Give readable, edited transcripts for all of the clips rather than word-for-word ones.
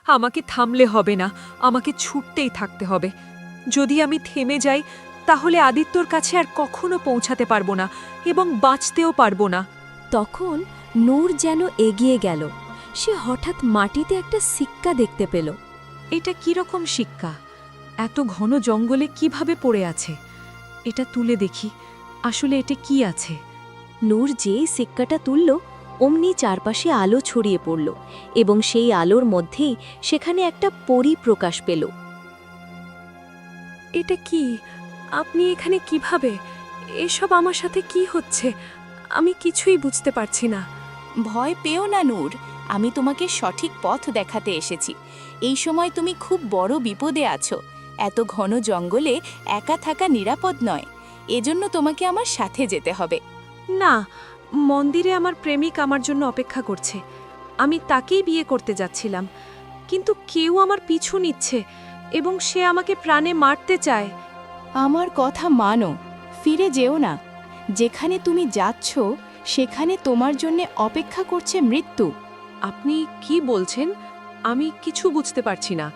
আমাকে থামলে হবে না, আমাকে ছুটতেই থাকতে হবে। যদি আমি থেমে যাই তাহলে আদিত্যর কাছে আর কখনো পৌঁছাতে পারবো না এবং বাঁচতেও পারবো না। তখন নূর যেন এগিয়ে গেল। সে হঠাৎ মাটিতে একটা সিক্কা দেখতে পেল। এটা কিরকম শিক্ষা? এত ঘন জঙ্গলে কিভাবে পড়ে আছে? এটা তুলে দেখি, আসলে এটা কি আছে? নূর যেই সিক্কাটা তুলল অমনি চারপাশে আলো ছড়িয়ে পড়ল এবং সেই আলোর মধ্যেই সেখানে একটা পরী প্রকাশ পেল। এটা কি? আপনি এখানে কিভাবে? এসব আমার সাথে কি হচ্ছে? আমি কিছুই বুঝতে পারছি না। ভয় পেও না নূর, আমি তোমাকে সঠিক পথ দেখাতে এসেছি। এই সময় তুমি খুব বড় বিপদে আছো। এত ঘন জঙ্গলে একা থাকা নিরাপদ নয়, এজন্য তোমাকে আমার সাথে যেতে হবে। না, মন্দিরে আমার প্রেমিক আমার জন্য অপেক্ষা করছে। আমি তাকেই বিয়ে করতে যাচ্ছিলাম, কিন্তু কেউ আমার পিছু নিচ্ছে এবং সে আমাকে প্রাণে মারতে চায়। আমার কথা মানো, ফিরে যেও না। যেখানে তুমি যাচ্ছ সেখানে তোমার জন্য অপেক্ষা করছে মৃত্যু। আপনি কি বলছেন? আমি কিছু বুঝতে পারছি না।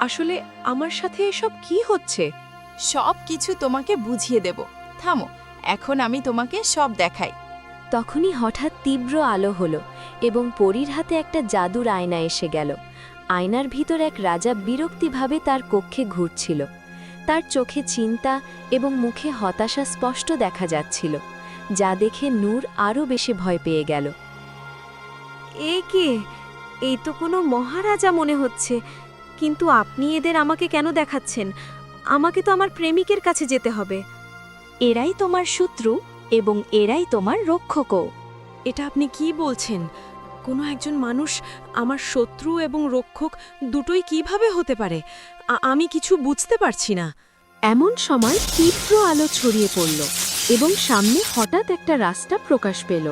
আসলে আমার সাথে এসব কি হচ্ছে? সব কিছু তোমাকে বুঝিয়ে দেব। থামো, এখন আমি তোমাকে সব দেখাই। তখনই হঠাৎ তীব্র আলো হলো এবং পরীর হাতে একটা জাদুর আয়না এসে গেল। আয়নার ভিতর এক রাজা বিরক্তিভাবে তার কক্ষে ঘুরছিল। তার চোখে চিন্তা এবং মুখে হতাশা স্পষ্ট দেখা যাচ্ছিল, যা দেখে নূর আরও বেশি ভয় পেয়ে গেল। এ কে? এই তো কোনো মহারাজা মনে হচ্ছে, কিন্তু আপনি এদের আমাকে কেন দেখাচ্ছেন? আমাকে তো আমার প্রেমিকের কাছে যেতে হবে। এরাই তোমার শত্রু এবং এরাই তোমার রক্ষকও। এটা আপনি কি বলছেন? কোনো একজন মানুষ আমার শত্রু এবং রক্ষক দুটোই কিভাবে হতে পারে? আমি কিছু বুঝতে পারছি না। এমন সময় তীব্র আলো ছড়িয়ে পড়ল এবং সামনে হঠাৎ একটা রাস্তা প্রকাশ পেল।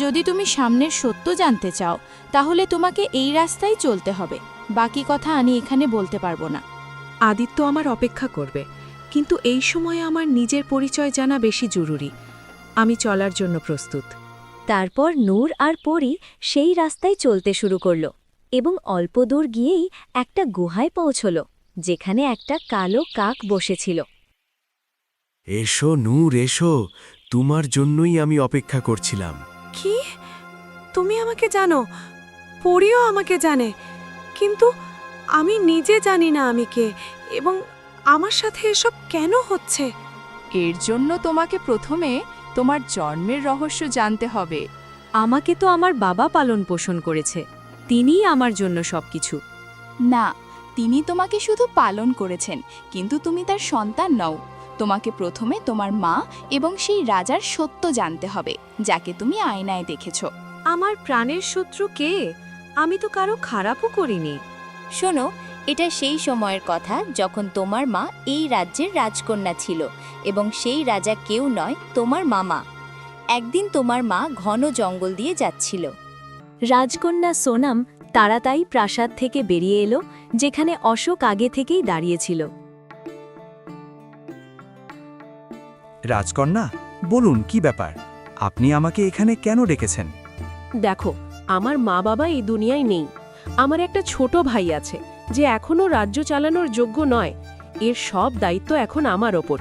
যদি তুমি সামনের সত্য জানতে চাও তাহলে তোমাকে এই রাস্তায় চলতে হবে। বাকি কথা আমি এখানে বলতে পারবো না। আদিত্য আমার অপেক্ষা করবে, কিন্তু এই সময়ে আমার নিজের পরিচয় জানা বেশি জরুরি। আমি চলার জন্য প্রস্তুত। তারপর নূর আর পরী সেই রাস্তায় চলতে শুরু করল এবং অল্প দূর গিয়েই একটা গুহায় পৌঁছল, যেখানে একটা কালো কাক বসেছিল। এসো নূর, এসো, তোমার জন্যই আমি অপেক্ষা করছিলাম। কি? তুমি আমাকে জানো? পরিও আমাকে জানে, কিন্তু আমি নিজে জানি না আমি কে এবং আমার সাথে এসব কেন হচ্ছে। এর জন্য তোমাকে প্রথমে তোমার জন্মের রহস্য জানতে হবে। আমাকে তো আমার বাবা পালন পোষণ করেছে, তিনিই আমার জন্য সবকিছু। না, তিনি তোমাকে শুধু পালন করেছেন, কিন্তু তুমি তার সন্তান নও। তোমাকে প্রথমে তোমার মা এবং সেই রাজার সত্য জানতে হবে, যাকে তুমি আয়নায় দেখেছো। আমার প্রাণের শত্রু কে? আমি তো কারো খারাপও করিনি। শোনো, এটা সেই সময়ের কথা যখন তোমার মা এই রাজ্যের রাজকন্যা ছিল এবং সেই রাজা কেউ নয়, তোমার মামা। একদিন তোমার মা ঘন জঙ্গল দিয়ে যাচ্ছিল। রাজকন্যা সোনাম তাড়াতাড়ি প্রাসাদ থেকে বেরিয়ে এলো, যেখানে অশোক আগে থেকেই দাঁড়িয়েছিল। রাজকন্যা, বলুন কি ব্যাপার? আপনি আমাকে এখানে কেন ডেকেছেন? দেখো, আমার মা বাবা এই দুনিয়ায় নেই। আমার একটা ছোট ভাই আছে যে এখনও রাজ্য চালানোর যোগ্য নয়। এর সব দায়িত্ব এখন আমার ওপর।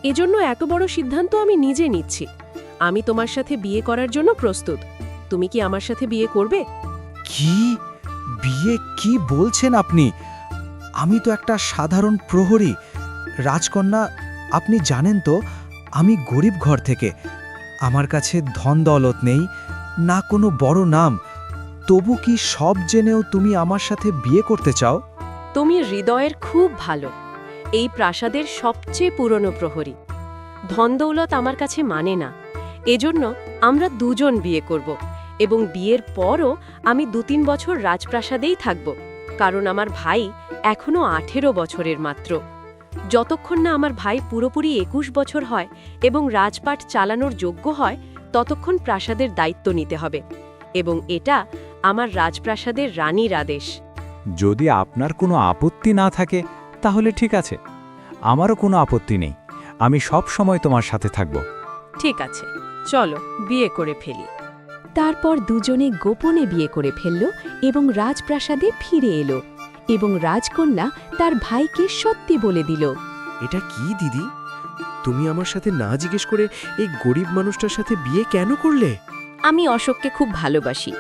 এজন্য এত বড় সিদ্ধান্ত আমি নিজে নিচ্ছি। আমি তোমার সাথে বিয়ে করার জন্য প্রস্তুত। তুমি কি আমার সাথে বিয়ে করবে? কি? বিয়ে? কি বলছেন আপনি? আমি তো একটা সাধারণ প্রহরী। রাজকন্যা, আপনি জানেন তো আমি গরিব ঘর থেকে। আমার কাছে ধন দৌলত নেই, না কোনো বড় নাম। তবু কি সব জেনেও তুমি আমার সাথে বিয়ে করতে চাও? তুমি হৃদয়ের খুব ভালো। এই প্রাসাদের সবচেয়ে পুরনো প্রহরী। ধনদৌলত আমার কাছে মানে না। এজন্য আমরা দুজন বিয়ে করব এবং বিয়ের পরও আমি 2-3 বছর রাজপ্রাসাদেই থাকব, কারণ আমার ভাই এখনও 18 বছরের মাত্র। যতক্ষণ না আমার ভাই পুরোপুরি 21 বছর হয় এবং রাজপাট চালানোর যোগ্য হয়, ততক্ষণ প্রাসাদের দায়িত্ব নিতে হবে, এবং এটা আমার রাজপ্রাসাদের রানীর আদেশ। যদি আপনার কোনো আপত্তি না থাকে তাহলে ঠিক আছে, আমারও কোনো আপত্তি নেই। আমি সব সময় তোমার সাথে থাকব। ঠিক আছে, চলো বিয়ে করে ফেলি। তারপর দুজনে গোপনে বিয়ে করে ফেলল এবং রাজপ্রাসাদে ফিরে এলো এবং রাজকন্যা তার ভাইকে সত্যি বলে দিল। এটা কি দিদি, তুমি আমার সাথে না জিজ্ঞেস করে এই গরিব মানুষটার সাথে বিয়ে কেন করলে? আমি অশোককে খুব ভালোবাসি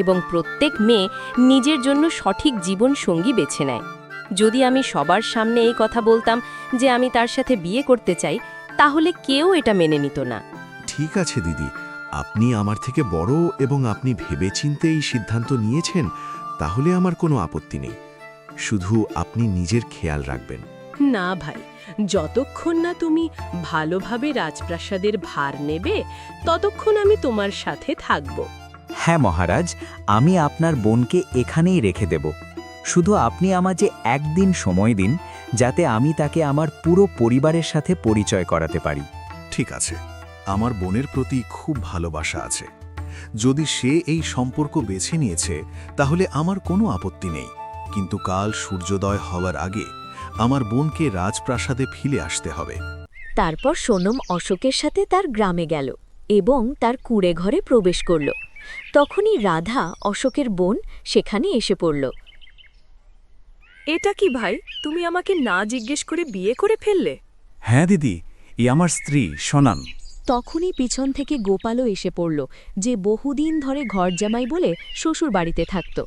এবং প্রত্যেক মেয়ে নিজের জন্য সঠিক জীবন সঙ্গী বেছে নেয়। যদি আমি সবার সামনে এই কথা বলতাম যে আমি তার সাথে বিয়ে করতে চাই, তাহলে কেউ এটা মেনে নিত না। ঠিক আছে দিদি, আপনি আমার থেকে বড় এবং আপনি ভেবেচিন্তে এই সিদ্ধান্ত নিয়েছেন, তাহলে আমার কোনো আপত্তি নেই। শুধু আপনি নিজের খেয়াল রাখবেন। না ভাই, যতক্ষণ না তুমি ভালোভাবে রাজপ্রাসাদের ভার নেবে, ততক্ষণ আমি তোমার সাথে থাকব। হ্যাঁ মহারাজ, আমি আপনার বোনকে এখানেই রেখে দেব। শুধু আপনি আমাকে একদিন সময় দিন, যাতে আমি তাকে আমার পুরো পরিবারের সাথে পরিচয় করাতে পারি। ঠিক আছে, আমার বোনের প্রতি খুব ভালোবাসা আছে। যদি সে এই সম্পর্ক বেছে নিয়েছে, তাহলে আমার কোনো আপত্তি নেই। কিন্তু কাল সূর্যোদয় হওয়ার আগে আমার বোনকে রাজপ্রাসাদে ফিরে আসতে হবে। তারপর সোনম অশোকের সাথে তার গ্রামে গেল এবং তার কুঁড়ে ঘরে প্রবেশ করল। তখনই রাধা, অশোকের বোন, সেখানে এসে পড়ল। এটা কি ভাই, তুমি আমাকে না জিজ্ঞেস করে বিয়ে করে ফেললে? হ্যাঁ দিদি, ই আমার স্ত্রী সোনাম। তখনই পিছন থেকে গোপালও এসে পড়ল, যে বহুদিন ধরে ঘরজামাই বলে শ্বশুর বাড়িতে থাকত।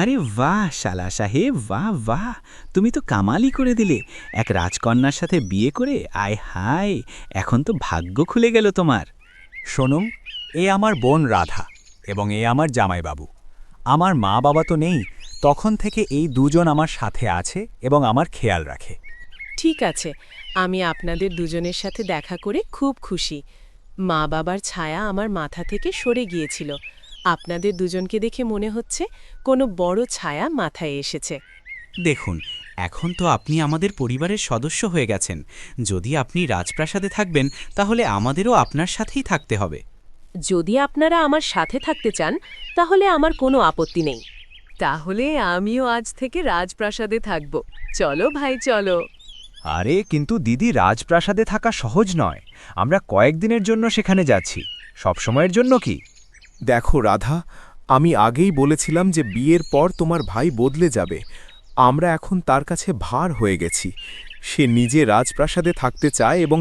আরে বাহ শালা সাহেব, বাহ বাহ, তুমি তো কামালই করে দিলে। এক রাজকন্যার সাথে বিয়ে করে, আয় হায়, এখন তো ভাগ্য খুলে গেল তোমার। সোনম, এ আমার বোন রাধা এবং এ আমার জামাইবাবু। আমার মা বাবা তো নেই, তখন থেকে এই দুজন আমার সাথে আছে এবং আমার খেয়াল রাখে। ঠিক আছে, আমি আপনাদের দুজনের সাথে দেখা করে খুব খুশি। মা বাবার ছায়া আমার মাথা থেকে সরে গিয়েছিল। আপনাদের দুজনকে দেখে মনে হচ্ছে কোনো বড় ছায়া মাথায় এসেছে। দেখুন, এখন তো আপনি আমাদের পরিবারের সদস্য হয়ে গেছেন। যদি আপনি রাজপ্রাসাদে থাকবেন, তাহলে আমাদেরও আপনার সাথেই থাকতে হবে। যদি আপনারা আমার সাথে থাকতে চান, তাহলে আমার কোনো আপত্তি নেই। তাহলে আমিও আজ থেকে রাজপ্রাসাদে থাকব। চলো ভাই, চলো। আরে কিন্তু দিদি, রাজপ্রাসাদে থাকা সহজ নয়। আমরা কয়েকদিনের জন্য সেখানে যাচ্ছি, সবসময়ের জন্য কি? দেখো রাধা, আমি আগেই বলেছিলাম যে বিয়ের পর তোমার ভাই বদলে যাবে। আমরা এখন তার কাছে ভার হয়ে গেছি। সে নিজে রাজপ্রাসাদে থাকতে চায় এবং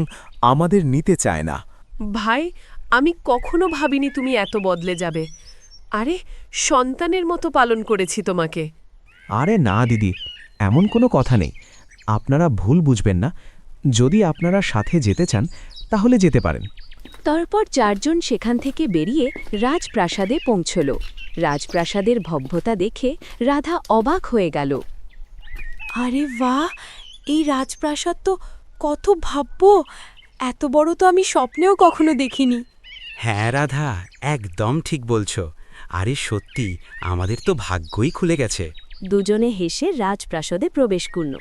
আমাদের নিতে চায় না। ভাই, আমি কখনো ভাবিনি তুমি এত বদলে যাবে। আরে, সন্তানের মতো পালন করেছি তোমাকে। আরে না দিদি, এমন কোনো কথা নেই। আপনারা ভুল বুঝবেন না। যদি আপনারা সাথে যেতে চান, তাহলে যেতে পারেন। তারপর চারজন সেখান থেকে বেরিয়ে রাজপ্রাসাদে পৌঁছল। রাজপ্রাসাদের ভব্যতা দেখে রাধা অবাক হয়ে গেল। আরে বাহ, এই রাজপ্রাসাদ তো কত ভাব্য! এত বড় তো আমি স্বপ্নেও কখনো দেখিনি। হ্যাঁ রাধা, একদম ঠিক বলছো। আরে সত্যি, আমাদের তো ভাগ্যই খুলে গেছে। দুজনে হেসে রাজপ্রাসাদে প্রবেশ করল।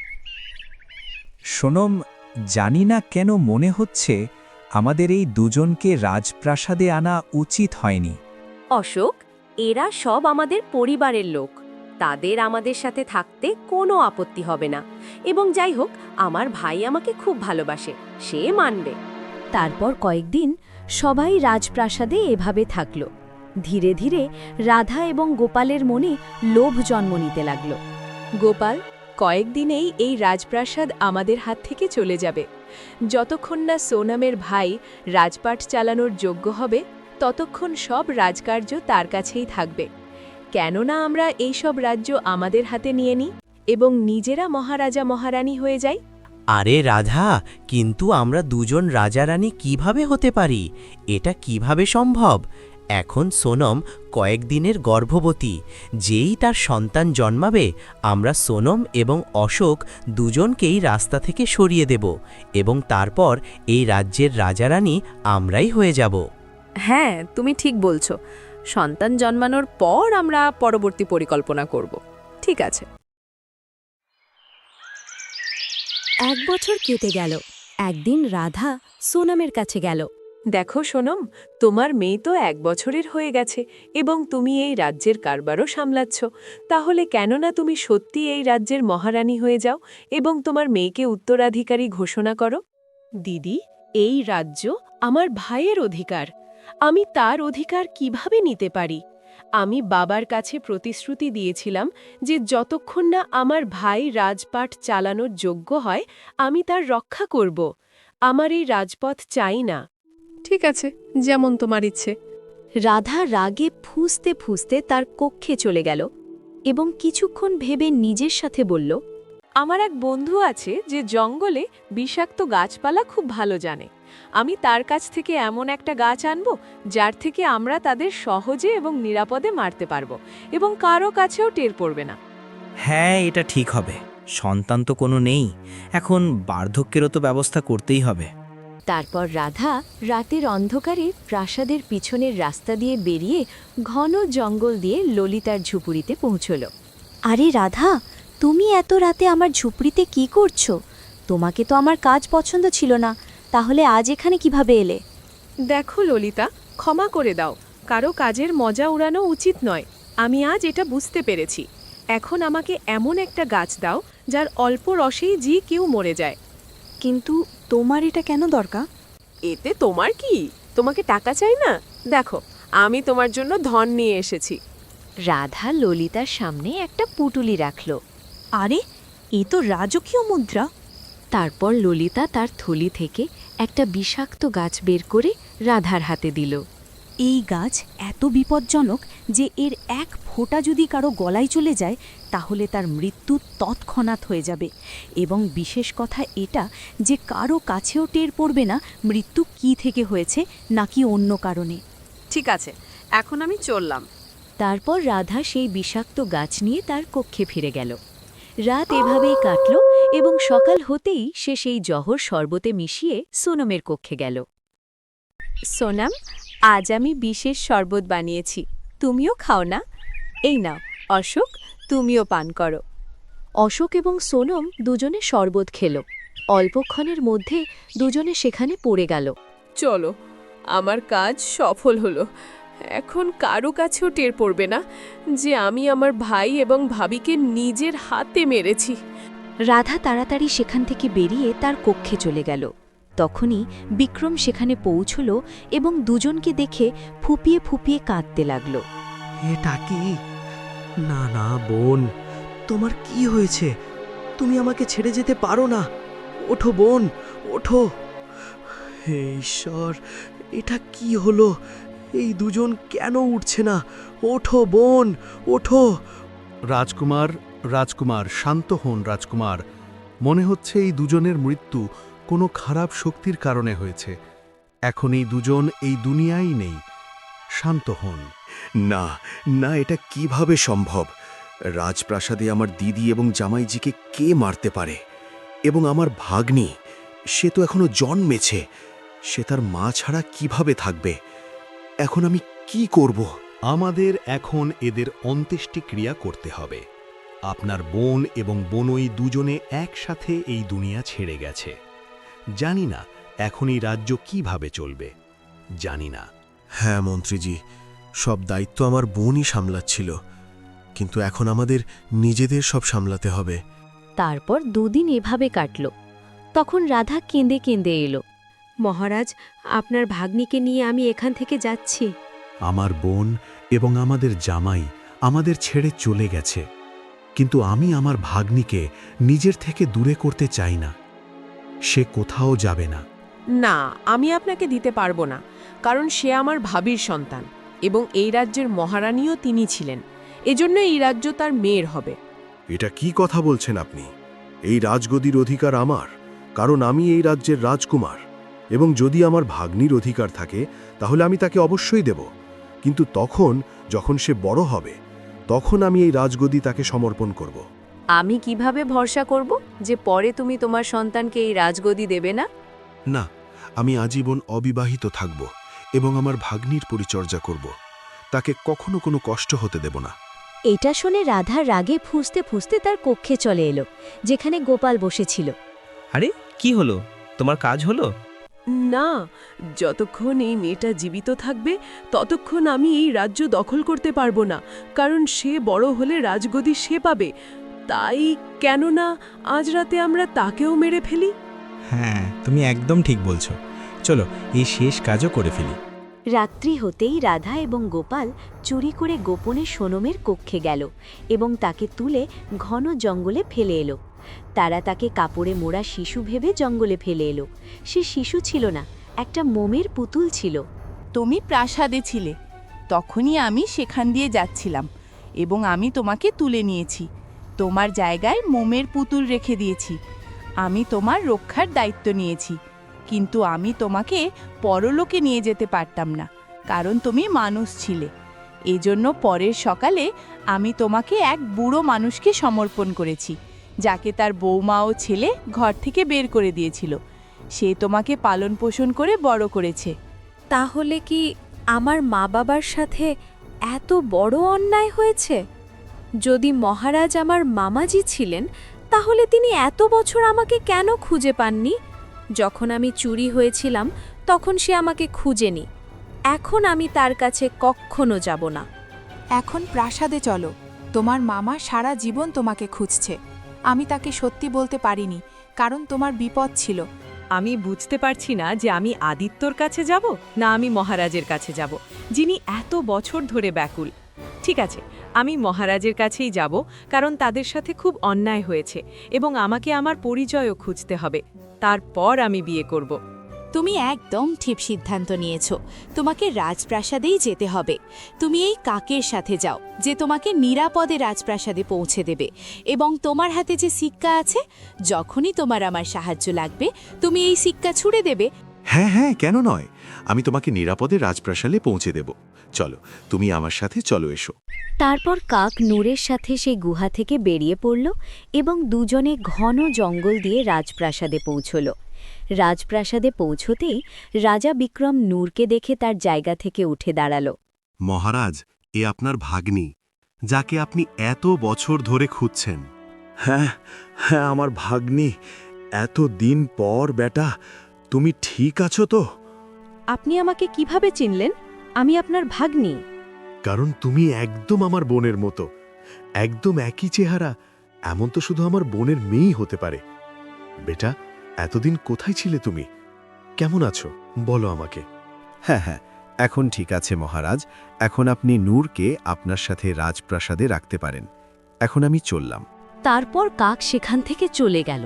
সোনম, জানি না কেন মনে হচ্ছে আমাদের এই দুজনকে রাজপ্রাসাদে আনা উচিত হয়নি। অশোক, এরা সব আমাদের পরিবারের লোক। তাদের আমাদের সাথে থাকতে কোনো আপত্তি হবে না। এবং যাই হোক, আমার ভাই আমাকে খুব ভালোবাসে, সে মানবে। তারপর কয়েকদিন সবাই রাজপ্রাসাদে এভাবে থাকল। ধীরে ধীরে রাধা এবং গোপালের মনে লোভ জন্ম নিতে লাগল। গোপাল, কয়েকদিনেই এই রাজপ্রাসাদ আমাদের হাত থেকে চলে যাবে। যতক্ষণ না সোনামের ভাই রাজপাট চালানোর যোগ্য হবে, ততক্ষণ সব রাজকার্য তার কাছেই থাকবে। কেননা আমরা এই সব রাজ্য আমাদের হাতে নিয়ে নিই এবং নিজেরা মহারাজা মহারানী হয়ে যাই। আরে রাধা, কিন্তু আমরা দুজন রাজা রানী কিভাবে হতে পারি? এটা কিভাবে সম্ভব? এখন সোনম কয়েকদিনের গর্ভবতী। যেই তার সন্তান জন্মাবে, আমরা সোনম এবং অশোক দুজনকেই রাস্তা থেকে সরিয়ে দেব এবং তারপর এই রাজ্যের রাজারানী আমরাই হয়ে যাব। হ্যাঁ, তুমি ঠিক বলছো। সন্তান জন্মানোর পর আমরা পরবর্তী পরিকল্পনা করব। ঠিক আছে। 1 বছর কেটে গেল। একদিন রাধা সোনমের কাছে গেল। দেখো সোনম, তোমার মেয়ে তো 1 বছরের হয়ে গেছে এবং তুমি এই রাজ্যের কারবারও সামলাচ্ছ। তাহলে কেন না তুমি সত্যি এই রাজ্যের মহারানী হয়ে যাও এবং তোমার মেয়েকে উত্তরাধিকারী ঘোষণা করো? দিদি, এই রাজ্য আমার ভাইয়ের অধিকার। আমি তার অধিকার কিভাবে নিতে পারি? আমি বাবার কাছে প্রতিশ্রুতি দিয়েছিলাম যে যতক্ষণ না আমার ভাই রাজপাট চালানোর যোগ্য হয় আমি তার রক্ষা করব। আমার এই রাজপথ চাই না। ঠিক আছে, যেমন তোমার ইচ্ছে। রাধা রাগে ফুঁসতে ফুঁসতে তার কক্ষে চলে গেল এবং কিছুক্ষণ ভেবে নিজের সাথে বলল, আমার এক বন্ধু আছে যে জঙ্গলে বিষাক্ত গাছপালা খুব ভালো জানে। আমি তার কাছ থেকে এমন একটা গাছ আনব যার থেকে আমরা তাদের সহজে এবং নিরাপদে মারতে পারব এবং কারো কাছেও টের পড়বে না। হ্যাঁ, এটা ঠিক হবে। সন্তান তো কোনো নেই, এখন বার্ধক্যেরও তো ব্যবস্থা করতেই হবে। তারপর রাধা রাতের অন্ধকারে প্রাসাদের পিছনের রাস্তা দিয়ে বেরিয়ে ঘন জঙ্গল দিয়ে ললিতার ঝুপড়িতে পৌঁছল। আরে রাধা, তুমি এত রাতে আমার ঝুপড়িতে কি করছো? তোমাকে তো আমার কাজ পছন্দ ছিল না, তাহলে আজ এখানে কিভাবে এলে? দেখো ললিতা, ক্ষমা করে দাও, কারো কাজের মজা উড়ানো উচিত নয়। আমি আজ এটা বুঝতে পেরেছি। এখন আমাকে এমন একটা গাছ দাও যার অল্প রসেই যে কেউ মরে যায়। কিন্তু তোমার এটা কেন দরকার? এতে তোমার কি? তোমাকে টাকা চাই না? দেখো, আমি তোমার জন্য ধন নিয়ে এসেছি। রাধা ললিতার সামনে একটা পুটুলি রাখল। আরে, এ তো রাজকীয় মুদ্রা। তারপর ললিতা তার থলি থেকে একটা বিষাক্ত গাছ বের করে রাধার হাতে দিল। এই গাছ এত বিপজ্জনক যে এর এক ফোঁটা যদি কারো গলায় চলে যায় তাহলে তার মৃত্যু তৎক্ষণাৎ হয়ে যাবে, এবং বিশেষ কথা এটা যে কারো কাছেও টের পড়বে না মৃত্যু কি থেকে হয়েছে নাকি অন্য কারণে। ঠিক আছে, এখন আমি চললাম। তারপর রাধা সেই বিষাক্ত গাছ নিয়ে তার কক্ষে ফিরে গেল। রাত এভাবেই কাটল এবং সকাল হতেই সে সেই জহর শরবতে মিশিয়ে সোনমের কক্ষে গেল। সোনাম, আজ আমি বিশেষ শরবত বানিয়েছি, তুমিও খাও না? এই নাও অশোক, তুমিও পান করো। অশোক এবং সোনম দুজনে শরবত খেল। অল্পক্ষণের মধ্যে দুজনে সেখানে পড়ে গেল। চলো, আমার কাজ সফল হলো। এখন কারো কাছেও টের পড়বে না যে আমি আমার ভাই এবং ভাবিকে নিজের হাতে মেরেছি। রাধা তাড়াতাড়ি সেখান থেকে বেরিয়ে তার কক্ষে চলে গেল। তখনই বিক্রম সেখানে পৌঁছল এবং দুজনকে দেখে ফুপিয়ে ফুপিয়ে কাঁদতে লাগল। এটা কি? না না বোন, তোমার কি হয়েছে? তুমি আমাকে ছেড়ে যেতে পারো না। ওঠো বোন, ওঠো। হে ঈশ্বর, এটা কি হলো? এই দুজন কেন উঠছে না? ওঠো বোন, ওঠো। রাজকুমার, রাজকুমার, শান্ত হন রাজকুমার। মনে হচ্ছে এই দুজনের মৃত্যু কোনো খারাপ শক্তির কারণে হয়েছে। এখন এই দুজন এই দুনিয়ায় নেই। শান্ত হন। না না, এটা কিভাবে সম্ভব? রাজপ্রাসাদে আমার দিদি এবং জামাইজিকে কে মারতে পারে? এবং আমার ভাগ্নি, সে তো এখনো জন্মেছে। সে তার মা ছাড়া কিভাবে থাকবে? এখন আমি কি করব? আমাদের এখন এদের অন্ত্যেষ্টিক্রিয়া করতে হবে। আপনার বোন এবং বোনই দুজনে একসাথে এই দুনিয়া ছেড়ে গেছে। জানি না এখন এই রাজ্য কিভাবে চলবে, জানি না। হ্যাঁ মন্ত্রীজি, সব দায়িত্ব আমার বোনই সামলাচ্ছিল, কিন্তু এখন আমাদের নিজেদের সব সামলাতে হবে। তারপর দুদিন এভাবে কাটল। তখন রাধা কেঁদে কেঁদে এলো। মহারাজ, আপনার ভাগ্নিকে নিয়ে আমি এখান থেকে যাচ্ছি। আমার বোন এবং আমাদের জামাই আমাদের ছেড়ে চলে গেছে, কিন্তু আমি আমার ভাগ্নিকে নিজের থেকে দূরে করতে চাই না। সে কোথাও যাবে না। না, আমি আপনাকে দিতে পারবো না, কারণ সে আমার ভাবির সন্তান এবং এই রাজ্যের মহারানীও তিনি ছিলেন। এজন্য এই রাজ্য তার মেয়ের হবে। এটা কি কথা বলছেন আপনি? এই রাজগদির অধিকার আমার, কারণ আমি এই রাজ্যের রাজকুমার, এবং যদি আমার ভাগ্নির অধিকার থাকে তাহলে আমি তাকে অবশ্যই দেব। কিন্তু তখন যখন সে বড় হবে, তখন আমি এই রাজগদি তাকে সমর্পণ করব। আমি কিভাবে ভরসা করব যে পরে তুমি তোমার সন্তানকে এই রাজগদি দেবে না? না, আমি আজীবন অবিবাহিত থাকব এবং আমার ভাগ্নির পরিচর্যা করব। তাকে কখনো কোনো কষ্ট হতে দেব না। এটা শুনে রাধা রাগে ফুঁসতে ফুঁসতে তার কক্ষে চলে এলো, যেখানে গোপাল বসেছিল। আরে কি হলো? তোমার কাজ হলো? না, যতক্ষণ এই মেয়েটা জীবিত থাকবে ততক্ষণ আমি এই রাজ্য দখল করতে পারবো না, কারণ সে বড় হলে রাজগদি সে পাবে। তাই কেননা আজ রাতে আমরা তাকেও মেরে ফেলি। হ্যাঁ, তুমি একদম ঠিক বলছো। চলো এই শেষ কাজও করে ফেলি। রাত্রি হতেই রাধা এবং গোপাল চুরি করে গোপনে সোনমের কক্ষে গেল এবং তাকে তুলে ঘন জঙ্গলে ফেলে এলো। তারা তাকে কাপড়ে মোড়া শিশু ভেবে জঙ্গলে ফেলে এলো। সে শিশু ছিল না, একটা মোমের পুতুল ছিল। তুমি প্রাসাদে ছিলে, তখনই আমি সেখান দিয়ে যাচ্ছিলাম এবং আমি তোমাকে তুলে নিয়েছি। তোমার জায়গায় মোমের পুতুল রেখে দিয়েছি। আমি তোমার রক্ষার দায়িত্ব নিয়েছি, কিন্তু আমি তোমাকে পরলোকে নিয়ে যেতে পারতাম না, কারণ তুমি মানুষ ছিলে। এজন্য পরের সকালে আমি তোমাকে এক বুড়ো মানুষকে সমর্পণ করেছি, যাকে তার বৌমা ও ছেলে ঘর থেকে বের করে দিয়েছিল। সে তোমাকে পালন পোষণ করে বড় করেছে। তাহলে কি আমার মা বাবার সাথে এত বড় অন্যায় হয়েছে? যদি মহারাজ আমার মামাজি ছিলেন, তাহলে তিনি এত বছর আমাকে কেন খুঁজে পাননি? যখন আমি চুরি হয়েছিলাম তখন সে আমাকে খুঁজেনি। এখন আমি তার কাছে কখনো যাব না। এখন প্রাসাদে চলো, তোমার মামা সারা জীবন তোমাকে খুঁজছে। আমি তাকে সত্যি বলতে পারিনি, কারণ তোমার বিপদ ছিল। আমি বুঝতে পারছি না যে আমি আদিত্যর কাছে যাব না আমি মহারাজের কাছে যাব, যিনি এত বছর ধরে ব্যাকুল। ঠিক আছে, আমি মহারাজের কাছেই যাব, কারণ তাদের সাথে খুব অন্যায় হয়েছে এবং আমাকে আমার পরিচয়ও খুঁজতে হবে। তারপর আমি বিয়ে করব। তুমি একদম ঠিক সিদ্ধান্ত নিয়েছো। তোমাকে রাজপ্রাসাদেই যেতে হবে। তুমি এই কাকের সাথে যাও, যে তোমাকে নিরাপদে রাজপ্রাসাদে পৌঁছে দেবে, এবং তোমার হাতে যে সিক্কা আছে, যখনই তোমার আমার সাহায্য লাগবে তুমি এই সিক্কা ছুঁড়ে দেবে। হ্যাঁ হ্যাঁ, কেন নয়, আমি তোমাকে নিরাপদে রাজপ্রাসাদে পৌঁছে দেব। চলো, তুমি আমার সাথে চলো, এসো। তারপর কাক নূরের সাথে সেই গুহা থেকে বেরিয়ে পড়ল এবং দুজনে ঘন জঙ্গল দিয়ে রাজপ্রাসাদে পৌঁছল। রাজপ্রাসাদে পৌঁছতেই রাজা বিক্রম নূরকে দেখে তার জায়গা থেকে উঠে দাঁড়াল। মহারাজ, এ আপনার ভাগ্নি, যাকে আপনি এত বছর ধরে খুঁজছেন। হ্যাঁ হ্যাঁ, আমার ভাগ্নি। এত দিন পর বেটা, তুমি ঠিক আছো তো? আপনি আমাকে কিভাবে চিনলেন? আমি আপনার ভাগ্নি। কারণ তুমি একদম আমার বোনের মতো, একদম একই চেহারা। এমন তো শুধু আমার বোনের মেয়েই হতে পারে। বেটা, এতদিন কোথায় ছিলে তুমি? কেমন আছো বলো আমাকে। হ্যাঁ হ্যাঁ, এখন ঠিক আছে মহারাজ। এখন আপনি নূরকে আপনার সাথে রাজপ্রাসাদে রাখতে পারেন। এখন আমি চললাম। তারপর কাক সেখান থেকে চলে গেল।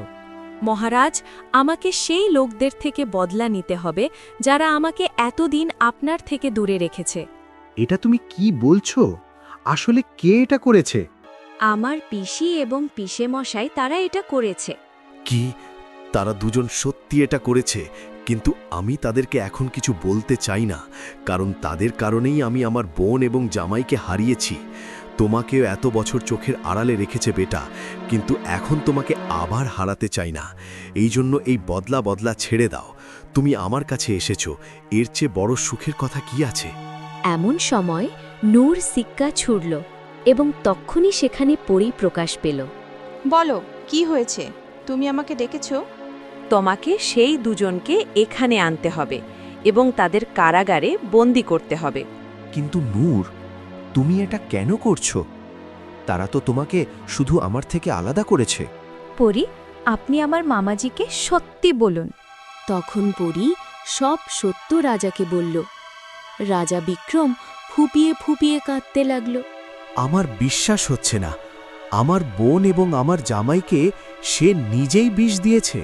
মহারাজ, আমাকে সেই লোকদের থেকে বদলা নিতে হবে যারা আমাকে এতদিন আপনার থেকে দূরে রেখেছে। এটা তুমি কি বলছো? আসলে কে এটা করেছে? আমার পিসি এবং পিসে মশাই, তারা এটা করেছে। কি, তারা দুজন সত্যি এটা করেছে? কিন্তু আমি তাদেরকে এখন কিছু বলতে চাই না, কারণ তাদের কারণেই আমি আমার বোন এবং জামাইকে হারিয়েছি। তোমাকেও এত বছর চোখের আড়ালে রেখেছে বেটা, কিন্তু এখন তোমাকে আবার হারাতে চাই না। এই জন্য এই বদলা ছেড়ে দাও। তুমি আমার কাছে এসেছো, এর চেয়ে বড় সুখের কথা কি আছে? এমন সময় নূর সিক্কা ছুড়ল এবং তক্ষুনি সেখানে পরি প্রকাশ পেল। বলো, কি হয়েছে? তুমি আমাকে ডেকেছো? তোমাকে সেই দুজনকে এখানে আনতে হবে এবং তাদের কারাগারে বন্দি করতে হবে। কিন্তু নূর, তুমি এটা কেন করছো? তারা তো তোমাকে শুধু আমার থেকে আলাদা করেছে। পরি, আপনি আমার মামাজিকে সত্যি বলুন। তখন পরি সব সত্য রাজাকে বলল। রাজা বিক্রম ফুপিয়ে ফুপিয়ে কাঁদতে লাগল। আমার বিশ্বাস হচ্ছে না, আমার বোন এবং আমার জামাইকে সে নিজেই বিষ দিয়েছে।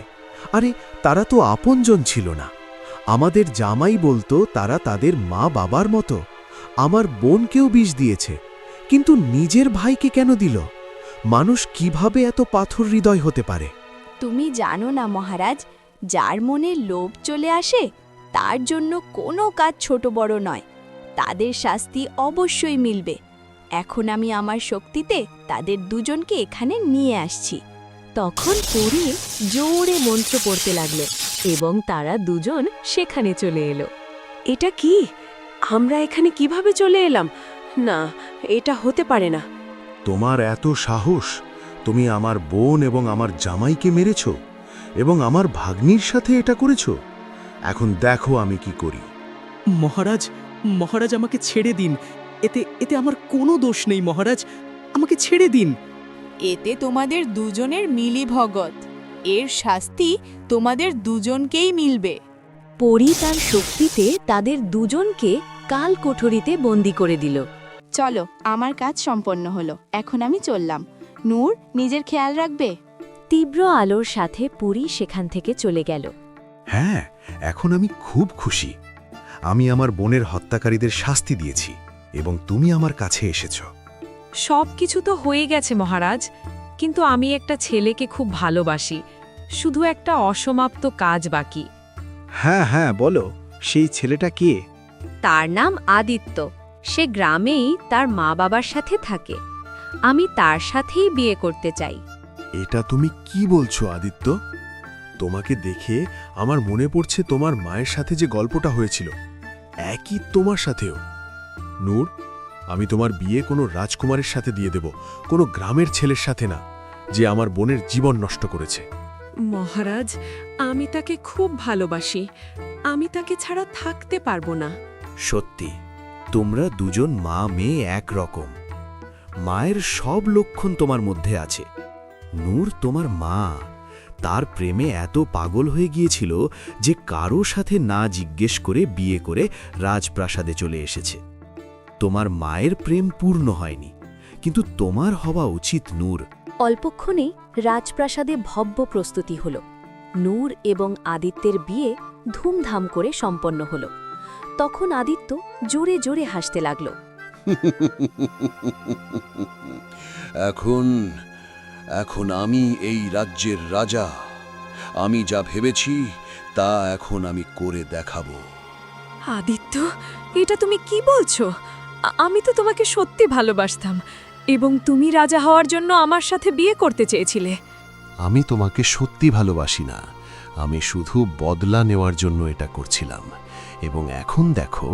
আরে, তারা তো আপনজন ছিল না। আমাদের জামাই বলতো তারা তাদের মা বাবার মতো। আমার বোনকেও বিষ দিয়েছে, কিন্তু নিজের ভাইকে কেন দিল? মানুষ কিভাবে এত পাথর হৃদয় হতে পারে? তুমি জানো না মহারাজ, যার মনে লোভ চলে আসে তার জন্য কোনো কাজ ছোট বড় নয়। তাদের শাস্তি অবশ্যই মিলবে। এখন আমি আমার শক্তিতে তাদের দুজনকে এখানে নিয়ে আসছি। তখন পরি জোরে মন্ত্র পড়তে লাগল এবং তারা দুজন সেখানে চলে এলো। এটা কি? আমরা এখানে কিভাবে চলে এলাম? না, এটা হতে পারে না। তোমার এত সাহস! তুমি আমার বোন এবং আমার জামাইকে মেরেছ এবং আমার ভাগ্নির সাথে এটা করেছ। এখন দেখো আমি কি করি। মহারাজ, মহারাজ আমাকে ছেড়ে দিন। এতে আমার কোনো দোষ নেই মহারাজ, আমাকে ছেড়ে দিন। এতে তোমাদের দুজনের মিলিভগত। এর শাস্তি তোমাদের দুজনকেই মিলবে। পরী তার শক্তিতে তাদের দুজনকে কাল কোঠরিতে বন্দি করে দিল। চলো, আমার কাজ সম্পন্ন হলো, এখন আমি চললাম। নূর, নিজের খেয়াল রাখবে। তীব্র আলোর সাথে পরী সেখান থেকে চলে গেল। হ্যাঁ, এখন আমি খুব খুশি। আমি আমার বোনের হত্যাকারীদের শাস্তি দিয়েছি এবং তুমি আমার কাছে এসেছো। সব কিছু তো হয়ে গেছে মহারাজ, কিন্তু আমি একটা ছেলেকে খুব ভালোবাসি। শুধু একটা অসমাপ্ত কাজ বাকি। হ্যাঁ হ্যাঁ, বলো, সেই ছেলেটা কে? তার নাম আদিত্য। সে গ্রামেই তার মা বাবার সাথে থাকে। আমি তার সাথেই বিয়ে করতে চাই। এটা তুমি কি বলছো আদিত্য? তোমাকে দেখে আমার মনে পড়ছে তোমার মায়ের সাথে যে গল্পটা হয়েছিল, একই তোমার সাথেও। নূর, আমি তোমার বিয়ে কোনো রাজকুমারের সাথে দিয়ে দেব, কোনো গ্রামের ছেলের সাথে না, যে আমার বোনের জীবন নষ্ট করেছে। মহারাজ, আমি তাকে খুব ভালোবাসি। আমি তাকে ছাড়া থাকতে পারবো না। সত্যি, তোমরা দুজন মা মেয়ে একরকম। মায়ের সব লক্ষণ তোমার মধ্যে আছে। নূর তোমার মা, তার প্রেমে এত পাগল হয়ে গিয়েছিল যে কারো সাথে না জিজ্ঞেস করে বিয়ে করে রাজপ্রাসাদে চলে এসেছে। তোমার মায়ের প্রেম পূর্ণ হয়নি, কিন্তু তোমার হওয়া উচিত নূর। অল্পক্ষণেই রাজপ্রাসাদে ভব্য প্রস্তুতি হল। নূর এবং আদিত্যের বিয়ে ধুমধাম করে সম্পন্ন হল। তখন আদিত্য জোরে জোরে হাসতে লাগল। এখন আমি এই রাজ্যের রাজা। আমি যা ভেবেছি তা এখন আমি করে দেখাবো। আদিত্য, এটা তুমি কি বলছো? আমি তো তোমাকে সত্যি ভালোবাসতাম, এবং তুমি রাজা হওয়ার জন্য আমার সাথে বিয়ে করতে চেয়েছিলে। আমি তোমাকে সত্যি ভালোবাসি না, আমি শুধু বদলা নেওয়ার জন্য এটা করছিলাম, এবং এখন দেখো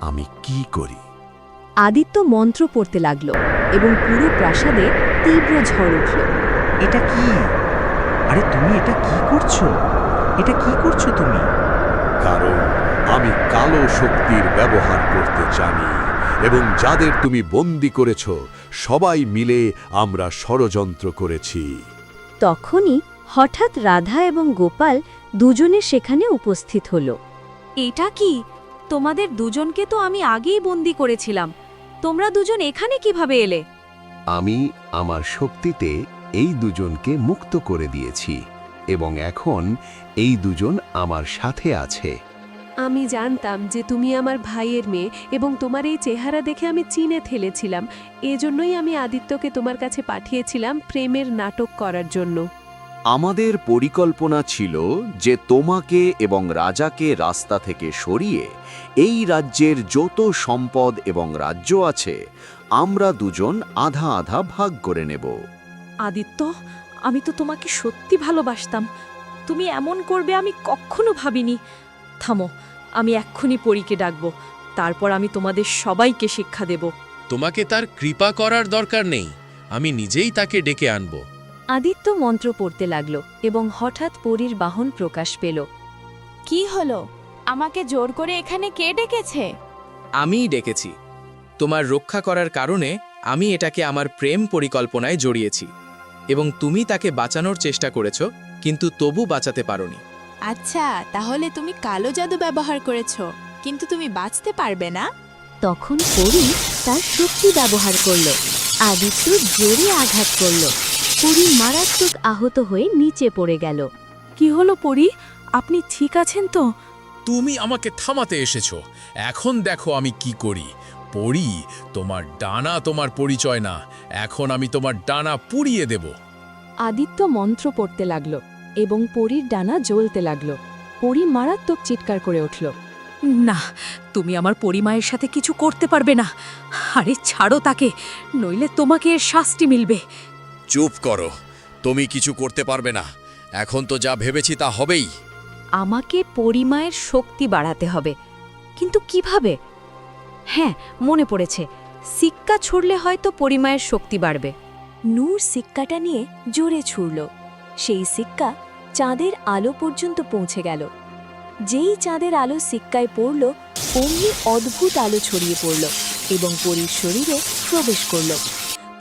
আমি কি করি। আদিত্য মন্ত্র পড়তে লাগল এবং পুরো প্রাসাদে তীব্র ঝড় উঠল। এটা কি? আরে তুমি এটা কি করছো? এটা কি করছো তুমি? কারণ আমি কালো শক্তির ব্যবহার করতে জানি, এবং যাদের তুমি বন্দী করেছ সবাই মিলে আমরা ষড়যন্ত্র করেছি। তখনই হঠাৎ রাধা এবং গোপাল দুজনে সেখানে উপস্থিত হল। এটা কি? তোমাদের দুজনকে তো আমি আগেই বন্দি করেছিলাম। তোমরা দুজন এখানে কিভাবে এলে? আমি আমার শক্তিতে এই দুজনকে মুক্ত করে দিয়েছি, এবং এখন এই দুজন আমার সাথে আছে। আমি জানতাম যে তুমি আমার ভাইয়ের মেয়ে, এবং তোমার এই চেহারা দেখে আমি চিনে ফেলেছিলাম। এজন্যই আমি আদিত্যকে তোমার কাছে পাঠিয়েছিলাম প্রেমের নাটক করার জন্য। আমাদের পরিকল্পনা ছিল যে তোমাকে এবং রাজাকে রাস্তা থেকে সরিয়ে এই রাজ্যের যত সম্পদ এবং রাজ্য আছে আমরা দুজন আধা আধা ভাগ করে নেব। আদিত্য, আমি তো তোমাকে সত্যি ভালোবাসতাম। তুমি এমন করবে আমি কখনো ভাবিনি। থামো, আমি এক্ষুনি পরীকে ডাকব। তারপর আমি তোমাদের সবাইকে শিক্ষা দেব। তোমাকে তার কৃপা করার দরকার নেই, আমি নিজেই তাকে ডেকে আনব। আদিত্য মন্ত্র পড়তে লাগল এবং হঠাৎ পরীর বাহন প্রকাশ পেল। কি হলো? আমাকে জোর করে এখানে কে ডেকেছে? আমিই ডেকেছি। তোমার রক্ষা করার কারণে আমি এটাকে আমার প্রেম পরিকল্পনায় জড়িয়েছি, এবং তুমি তাকে বাঁচানোর চেষ্টা করেছ, কিন্তু তবু বাঁচাতে পারোনি। আচ্ছা, তাহলে তুমি কালো জাদু ব্যবহার করেছো, কিন্তু তুমি বাঁচতে পারবে না। তখন পরী তার শক্তি ব্যবহার করল। আদিত্য জোরে আঘাত করল। পরী মারাত্মক আহত হয়ে নিচে পড়ে গেল। কি হলো পরী? আপনি ঠিক আছেন তো? তুমি আমাকে থামাতে এসেছো, এখন দেখো আমি কি করি। পরী, তোমার ডানা তোমার পরিচয় না, এখন আমি তোমার ডানা পুড়িয়ে দেব। আদিত্য মন্ত্র পড়তে লাগল এবং পরীর ডানা জ্বলতে লাগল। পরী মারাত্মক চিৎকার করে উঠল। না, তুমি আমার পরিমায়ের সাথে কিছু করতে পারবে না। আরে ছাড়ো তাকে, নইলে তোমাকে এর শাস্তি মিলবে। চুপ করো, তুমি কিছু করতে পারবে না। এখন তো যা ভেবেছি তা হবেই। আমাকে পরিমায়ের শক্তি বাড়াতে হবে, কিন্তু কিভাবে? হ্যাঁ, মনে পড়েছে, সিক্কা ছুড়লে হয়তো পরিমায়ের শক্তি বাড়বে। নূর সিক্কাটা নিয়ে জোরে ছুড়ল। সেই সিক্কা চাঁদের আলো পর্যন্ত পৌঁছে গেল। যেই চাঁদের আলো সিক্কায় পড়ল, অমনি অদ্ভুত আলো ছড়িয়ে পড়ল এবং পরীর শরীরে প্রবেশ করল।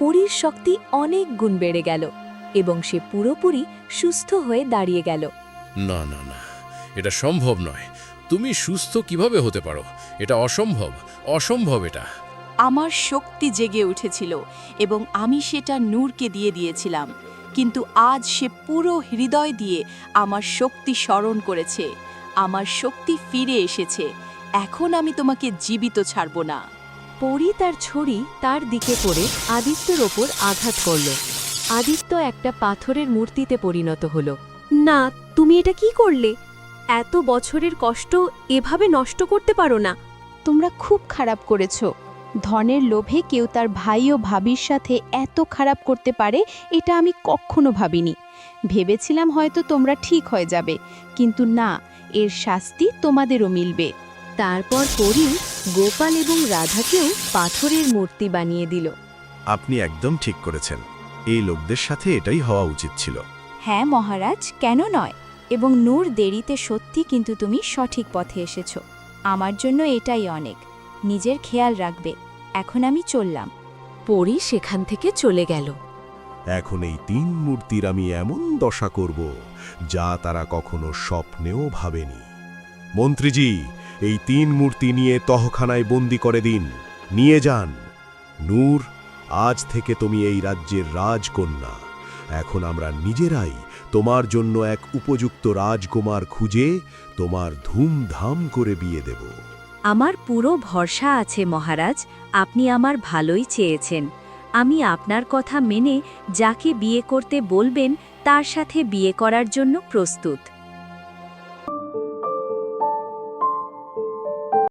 পরীর শক্তি অনেক গুণ বেড়ে গেল এবং সে পুরোপুরি সুস্থ হয়ে দাঁড়িয়ে গেল। না না না, এটা সম্ভব নয়। তুমি সুস্থ কিভাবে হতে পারো? এটা অসম্ভব, অসম্ভব এটা। আমার শক্তি জেগে উঠেছিল এবং আমি সেটা নূরকে দিয়ে দিয়েছিলাম, কিন্তু আজ সে পুরো হৃদয় দিয়ে আমার শক্তি স্মরণ করেছে। আমার শক্তি ফিরে এসেছে। এখন আমি তোমাকে জীবিত ছাড়ব না। পরী তার ছড়ি তার দিকে পড়ে আদিত্যর ওপর আঘাত করল। আদিত্য একটা পাথরের মূর্তিতে পরিণত হলো। না, তুমি এটা কি করলে? এত বছরের কষ্ট এভাবে নষ্ট করতে পারো না। তোমরা খুব খারাপ করেছো। ধনের লোভে কেউ তার ভাই ও ভাবির সাথে এত খারাপ করতে পারে এটা আমি কখনো ভাবিনি। ভেবেছিলাম হয়তো তোমরা ঠিক হয়ে যাবে, কিন্তু না, এর শাস্তি তোমাদেরও মিলবে। তারপর পরী গোপাল এবং রাধাকেও পাথরের মূর্তি বানিয়ে দিল। আপনি একদম ঠিক করেছেন। এই লোকদের সাথে এটাই হওয়া উচিত ছিল। হ্যাঁ মহারাজ, কেন নয়? এবং নূর, দেরিতে সত্যি, কিন্তু তুমি সঠিক পথে এসেছো। আমার জন্য এটাই অনেক। নিজের খেয়াল রাখবে। এখন আমি চললাম। পরী সেখান থেকে চলে গেল। এখন এই 3 মূর্তির আমি এমন দশা করব যা তারা কখনো স্বপ্নেও ভাবেনি। মন্ত্রীজি, এই 3 মূর্তি নিয়ে তহখানায় বন্দি করে দিন, নিয়ে যান। নূর, আজ থেকে তুমি এই রাজ্যের রাজকন্যা। এখন আমরা নিজেরাই তোমার জন্য এক উপযুক্ত রাজকুমার খুঁজে তোমার ধুমধাম করে বিয়ে দেব। আমার পুরো ভরসা আছে মহারাজ, আপনি আমার ভালোই চেয়েছেন। আমি আপনার কথা মেনে যাকে বিয়ে করতে বলবেন তার সাথে বিয়ে করার জন্য প্রস্তুত।